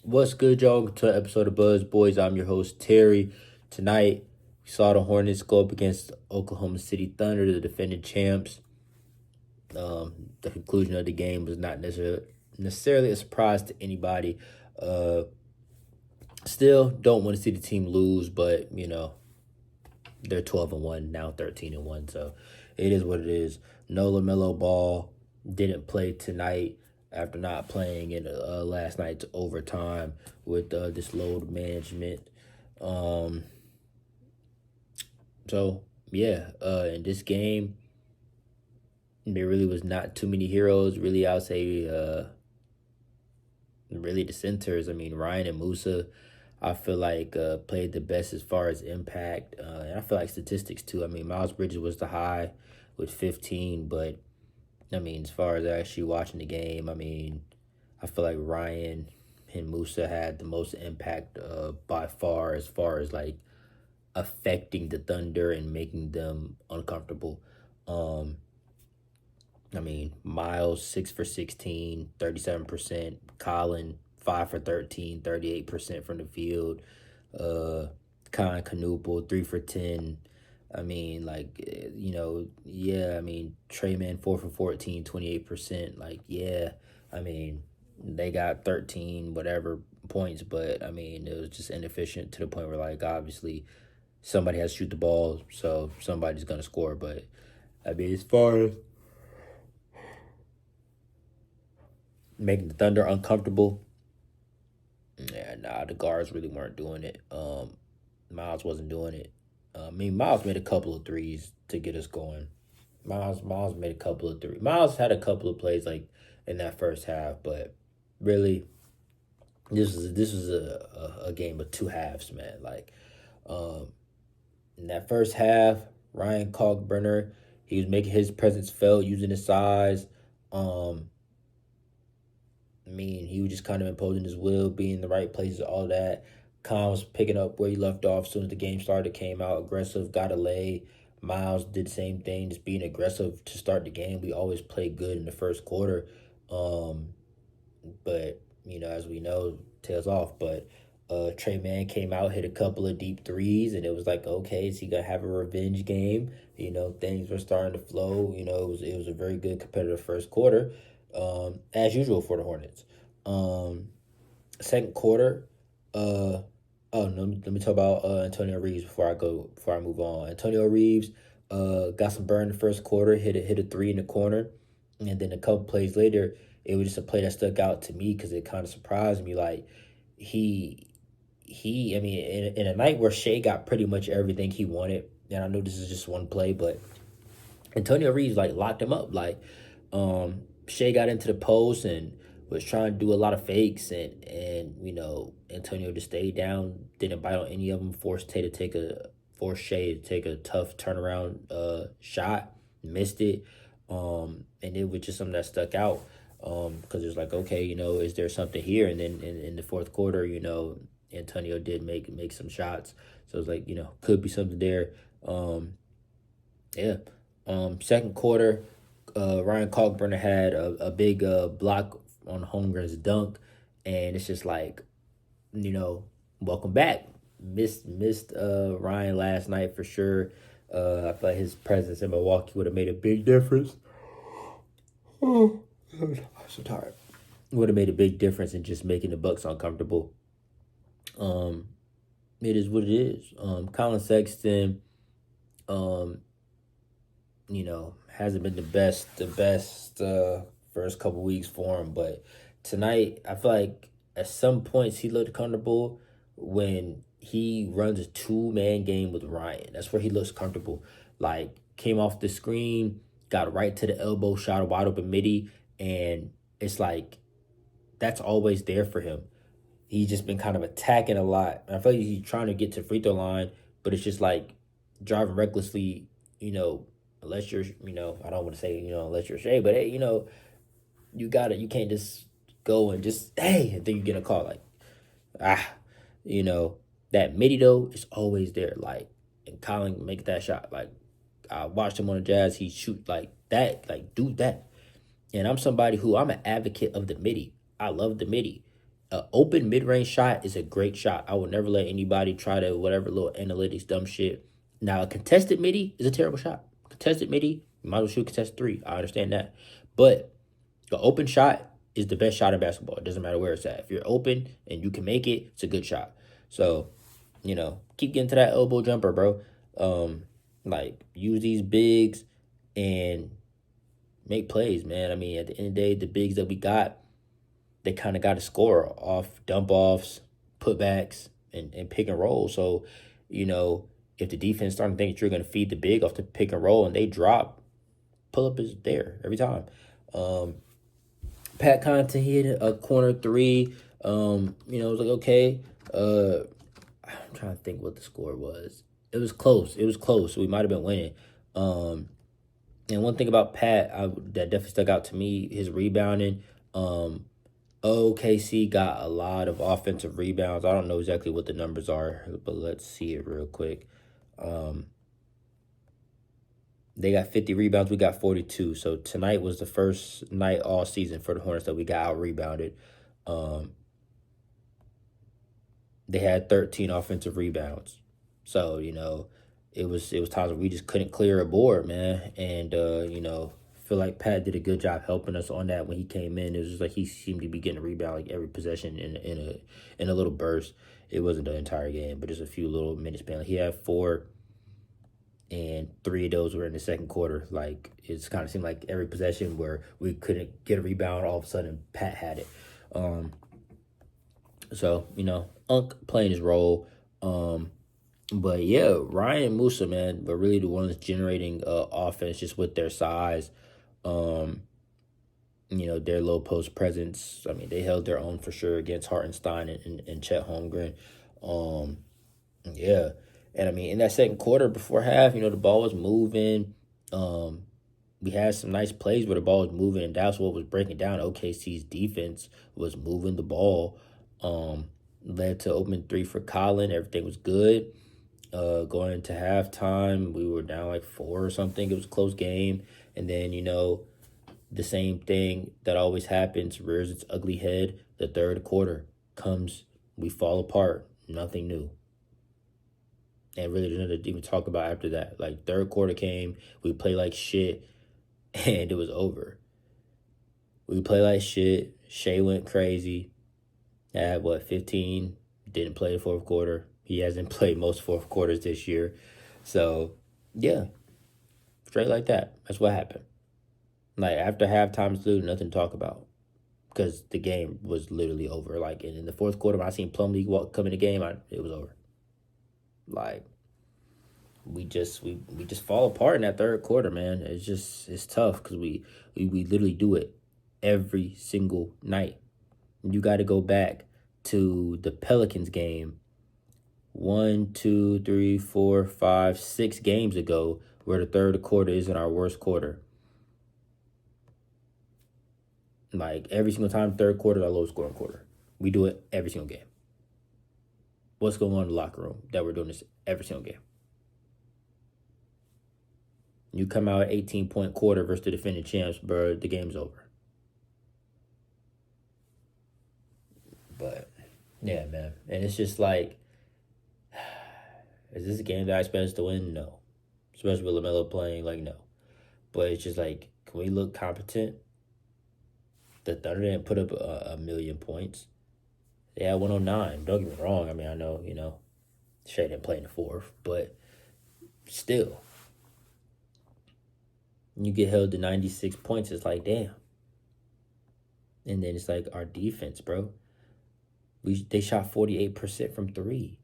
What's good, y'all? To an episode of Buzz Boys. I'm your host, Terry. Tonight, we saw the Hornets go up against Oklahoma City Thunder, the defending champs. The conclusion of the game was not necessarily a surprise to anybody. Uh, Still, don't want to see the team lose, but they're 12-1 now, 13-1. So it is what it is. No LaMelo Ball didn't play tonight after not playing in last night's overtime with this load management. Um, so yeah, in this game, there really was not too many heroes. Really, I would say really the centers. I mean, Ryan and Musa, I feel like played the best as far as impact. And I feel like statistics too. I mean, Miles Bridges was the high with 15, but I mean, as far as actually watching the game, I mean, I feel like Ryan and Musa had the most impact by far as like affecting the Thunder and making them uncomfortable. Um, I mean, Miles 6 for 16, 37%. Colin 5 for 13, 38% from the field. Uh, Khan Knuble 3 for 10. I mean, like, yeah, I mean, Trey Man 4 for 14, 28%. Like, yeah, I mean, they got 13, whatever points, but I mean, it was just inefficient to the point where, like, obviously somebody has to shoot the ball, so somebody's going to score. But I mean, as far as making the Thunder uncomfortable, yeah, nah, the guards really weren't doing it. Miles wasn't doing it. I mean, Miles made a couple of threes to get us going. Miles made a couple of threes. Miles had a couple of plays like in that first half, but really, this was a game of two halves, man. Like, um, in that first half, Ryan Kalkbrenner, he was making his presence felt using his size. Um, I mean, he was just kind of imposing his will, being in the right places, all that. Khan was picking up where he left off as soon as the game started, came out aggressive, got a lay. Miles did the same thing, just being aggressive to start the game. We always played good in the first quarter. Um, but, as we know, tails off. But Trey Mann came out, hit a couple of deep threes, and it was like, okay, is he going to have a revenge game? Things were starting to flow. It was a very good competitive first quarter, as usual for the Hornets. Um, Second quarter, uh, oh, no, let me talk about Antonio Reeves before I move on. Antonio Reeves got some burn in the first quarter, hit a three in the corner, and then a couple plays later, it was just a play that stuck out to me because it kind of surprised me. Like he I mean, in a night where Shea got pretty much everything he wanted, and I know this is just one play, but Antonio Reeves like locked him up. Like Shea got into the post and was trying to do a lot of fakes, and Antonio just stayed down, didn't bite on any of them, forced Shea to take a tough turnaround shot, missed it. And it was just something that stuck out. Because it's like, okay, is there something here? And then in the fourth quarter, Antonio did make some shots. So it's like, could be something there. Yeah. Second quarter, Ryan Kalkbrenner had a big block on Holmgren's dunk, and it's just like, welcome back. Missed Ryan last night for sure. I feel like his presence in Milwaukee would have made a big difference. Oh, I'm so tired. Would have made a big difference in just making the Bucks uncomfortable. Um, it is what it is. Colin Sexton, um, hasn't been the best first couple weeks for him, but tonight I feel like at some points he looked comfortable when he runs a two-man game with Ryan. That's where he looks comfortable. Like came off the screen, got right to the elbow, shot a wide open midi, and it's like that's always there for him. He's just been kind of attacking a lot. I feel like he's trying to get to free throw line, but it's just like driving recklessly, unless you're, I don't want to say, unless you're Shay, but hey, you can't just go and just, hey, and then you get a call like, ah, you know, that midi though is always there. Like, and Colin make that shot. Like, I watched him on the Jazz, he shoot like that, like do that. And I'm somebody who I'm an advocate of the midi. I love the midi. An open mid range shot is a great shot. I would never let anybody try to whatever little analytics dumb shit. Now a contested midi is a terrible shot. Contested midi, you might as well shoot contested three. I understand that, but the open shot is the best shot in basketball. It doesn't matter where it's at. If you're open and you can make it, it's a good shot. So, keep getting to that elbow jumper, bro. Like use these bigs and make plays, man. I mean, at the end of the day, the bigs that we got, they kind of got to score off dump offs, putbacks, and pick and roll. So, if the defense starting to think you're going to feed the big off the pick and roll and they drop, pull up is there every time. Pat Connaughton hit a corner three. It was like, okay. I'm trying to think what the score was. It was close. So we might have been winning. And one thing about Pat that definitely stuck out to me, his rebounding. OKC got a lot of offensive rebounds. I don't know exactly what the numbers are, but let's see it real quick. They got 50 rebounds. We got 42. So tonight was the first night all season for the Hornets that we got out rebounded. They had 13 offensive rebounds. So, it was times where we just couldn't clear a board, man. And feel like Pat did a good job helping us on that when he came in. It was just like he seemed to be getting a rebound like every possession in a little burst. It wasn't the entire game, but just a few little minutes span. Like he had 4, and 3 of those were in the second quarter. Like it's kind of seemed like every possession where we couldn't get a rebound, all of a sudden Pat had it. So Unk playing his role. But yeah, Ryan and Musa, man, but really the ones generating offense just with their size. Their low post presence. I mean, they held their own for sure against Hartenstein and Chet Holmgren. Yeah. And I mean, in that second quarter before half, the ball was moving. We had some nice plays where the ball was moving, and that's what was breaking down OKC's defense, was moving the ball. Led to open 3 for Colin. Everything was good. Going into halftime, we were down like 4 or something. It was a close game. And then, the same thing that always happens rears its ugly head. The third quarter comes, we fall apart. Nothing new. And really there's nothing to even talk about after that. Like third quarter came, we played like shit, and it was over. We played like shit. Shea went crazy. At 15, didn't play the fourth quarter. He hasn't played most fourth quarters this year. So, yeah, straight like that. That's what happened. Like, after halftime, it's literally nothing to talk about because the game was literally over. Like, in the fourth quarter, when I seen Plumlee come in the game, it was over. Like, we just fall apart in that third quarter, man. It's tough because we literally do it every single night. You got to go back to the Pelicans game 1, 2, 3, 4, 5, 6 games ago, where the third quarter isn't our worst quarter. Like every single time, third quarter is our lowest scoring quarter. We do it every single game. What's going on in the locker room that we're doing this every single game? You come out at 18-point quarter versus the defending champs, bro, the game's over. But, yeah, man. And it's just like, is this a game that I expect us to win? No. Especially with LaMelo playing, like, no. But it's just like, can we look competent? The Thunder didn't put up a million points. They had 109. Don't get me wrong. I mean, I know, Shea didn't play in the fourth. But still, you get held to 96 points. It's like, damn. And then it's like our defense, bro. They shot 48% from 3.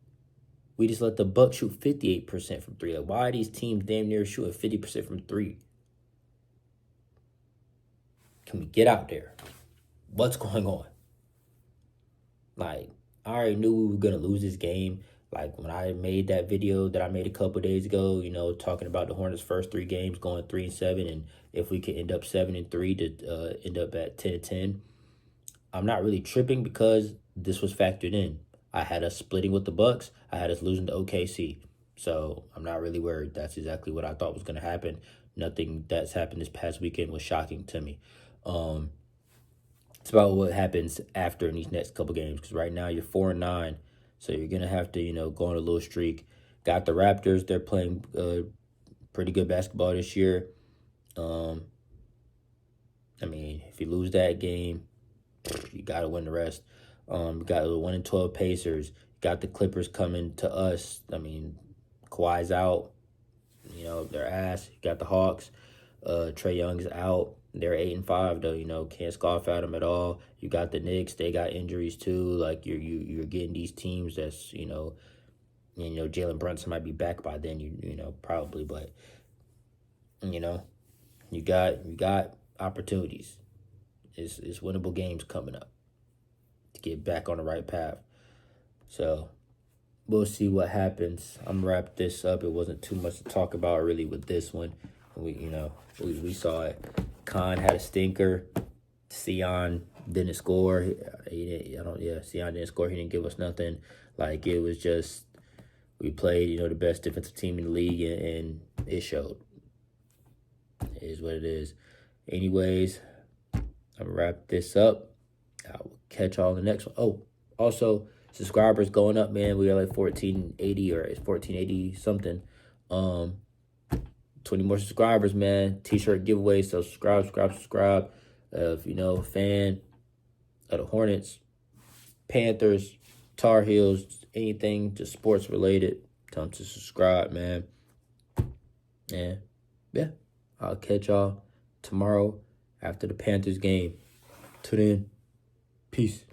We just let the Bucks shoot 58% from 3. Like, why are these teams damn near shooting 50% from 3? Can we get out there? What's going on? Like, I already knew we were going to lose this game. Like, when I made that video that I made a couple days ago, talking about the Hornets' first 3 games going 3-7, and if we could end up 7-3 to end up at 10-10. I'm not really tripping because this was factored in. I had us splitting with the Bucks. I had us losing to OKC. So I'm not really worried. That's exactly what I thought was going to happen. Nothing that's happened this past weekend was shocking to me. It's about what happens after in these next couple games. Because right now you're 4-9, so you're gonna have to go on a little streak. Got the Raptors. They're playing pretty good basketball this year. Um, I mean, if you lose that game, you got to win the rest. You got the 1-12 Pacers. Got the Clippers coming to us. I mean, Kawhi's out. Their ass. You got the Hawks. Trae Young's out. They're 8-5 though. Can't scoff at them at all. You got the Knicks. They got injuries too. Like you're getting these teams that's Jalen Brunson might be back by then. Probably, but you got opportunities. It's winnable games coming up to get back on the right path. So we'll see what happens. I'm gonna wrap this up. It wasn't too much to talk about really with this one. We saw it. Khan had a stinker. Sion didn't score. Sion didn't score. He didn't give us nothing. Like it was just we played the best defensive team in the league and it showed. It is what it is. Anyways, I'm gonna wrap this up. I will catch y'all in the next one. Oh, also subscribers going up, man. We are like 1480 or 1480 something. 20 more subscribers, man. T-shirt giveaway. So subscribe. If a fan of the Hornets, Panthers, Tar Heels, anything just sports related, tell them to subscribe, man. And yeah, I'll catch y'all tomorrow after the Panthers game. Tune in. Peace.